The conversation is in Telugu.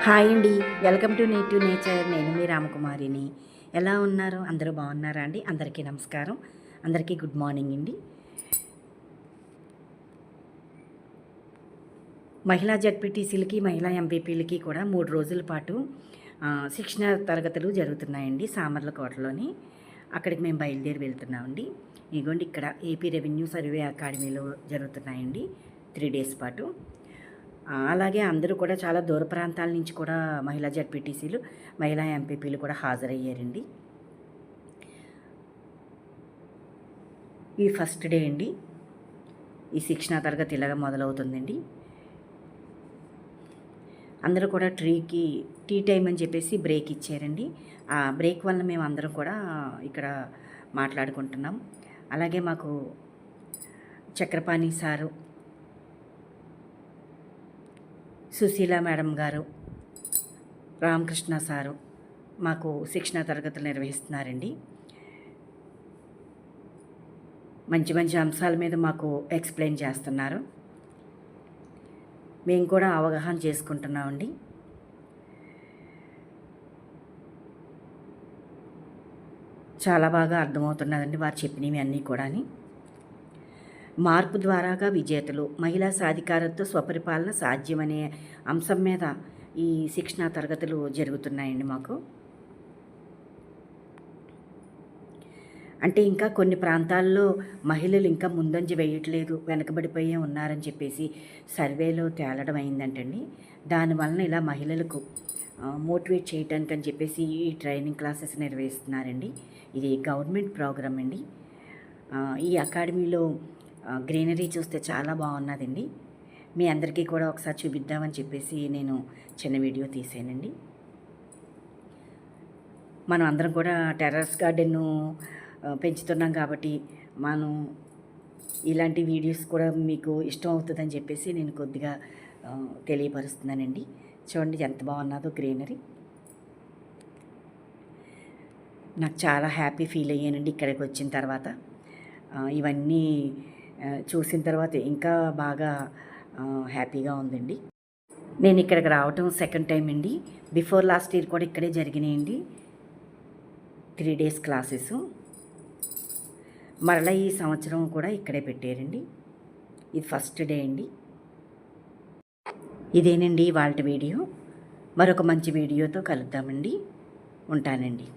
హాయ్ అండి, వెల్కమ్ టు నేటివ్ నేచర్. నేను మీ రామకుమారిని. ఎలా ఉన్నారు? అందరూ బాగున్నారా అండి? అందరికీ నమస్కారం, అందరికీ గుడ్ మార్నింగ్ అండి. మహిళా జడ్పీటీసీలకి, మహిళా ఎంపీపీలకి కూడా 3 రోజుల పాటు శిక్షణ తరగతులు జరుగుతున్నాయండి సామర్లకోటలోని. అక్కడికి మేము బయలుదేరి వెళ్తున్నామండి. ఇదిగోండి, ఇక్కడ ఏపీ రెవెన్యూ సర్వే అకాడమీలో జరుగుతున్నాయండి 3 డేస్ పాటు. అలాగే అందరూ కూడా చాలా దూర ప్రాంతాల నుంచి కూడా మహిళా జడ్పీటీసీలు, మహిళా ఎంపీపీలు కూడా హాజరయ్యారండి. ఈ ఫస్ట్ డే అండి. ఈ శిక్షణా తరగతి ఇలాగ మొదలవుతుందండి. అందరూ కూడా టీ టైం అని చెప్పేసి బ్రేక్ ఇచ్చారండి. ఆ బ్రేక్ వల్ల మేము అందరం కూడా ఇక్కడ మాట్లాడుకుంటున్నాం. అలాగే మాకు చక్రపాణి సారు, సుశీల మేడం గారు, రామకృష్ణ సారు మాకు శిక్షణ తరగతులు నిర్వహిస్తున్నారండి. మంచి మంచి అంశాల మీద మాకు ఎక్స్ప్లెయిన్ చేస్తున్నారు. మేము కూడా అవగాహన చేసుకుంటున్నామండి. చాలా బాగా అర్థమవుతున్నదండి వారు చెప్పినవి అన్నీ కూడా. మార్పు ద్వారాగా విజేతలు, మహిళా సాధికారతతో స్వపరిపాలన సాధ్యమనే అంశం మీద ఈ శిక్షణా తరగతులు జరుగుతున్నాయండి మాకు. అంటే ఇంకా కొన్ని ప్రాంతాల్లో మహిళలు ఇంకా ముందంజ వేయట్లేదు, వెనకబడిపోయే ఉన్నారని చెప్పేసి సర్వేలో తేలడం అయిందంటండి. దానివలన ఇలా మహిళలకు మోటివేట్ చేయడానికి అని చెప్పేసి ఈ ట్రైనింగ్ క్లాసెస్ నిర్వహిస్తున్నారండి. ఇది గవర్నమెంట్ ప్రోగ్రామ్ అండి. ఈ అకాడమీలో గ్రీనరీ చూస్తే చాలా బాగున్నదండి. మీ అందరికీ కూడా ఒకసారి చూపిద్దామని చెప్పేసి నేను చిన్న వీడియో తీసానండి. మనం అందరం కూడా టెర్రస్ గార్డెన్ను పెంచుతున్నాం కాబట్టి మనం ఇలాంటి వీడియోస్ కూడా మీకు ఇష్టం అవుతుందని చెప్పేసి నేను కొద్దిగా తెలియపరుస్తున్నానండి. చూడండి ఎంత బాగున్నదో గ్రీనరీ. నాకు చాలా హ్యాపీ ఫీల్ అయ్యానండి ఇక్కడికి వచ్చిన తర్వాత. ఇవన్నీ చూసిన తర్వాత ఇంకా బాగా హ్యాపీగా ఉందండి. నేను ఇక్కడికి రావటం సెకండ్ టైం అండి. బిఫోర్ లాస్ట్ ఇయర్ కూడా ఇక్కడే జరిగినాయండి 3 డేస్ క్లాసెస్. మరలా ఈ సంవత్సరం కూడా ఇక్కడే పెట్టారండి. ఇది ఫస్ట్ డే అండి. ఇదేనండి ఇవాళ వీడియో. మరొక మంచి వీడియోతో కలుద్దామండి. ఉంటానండి.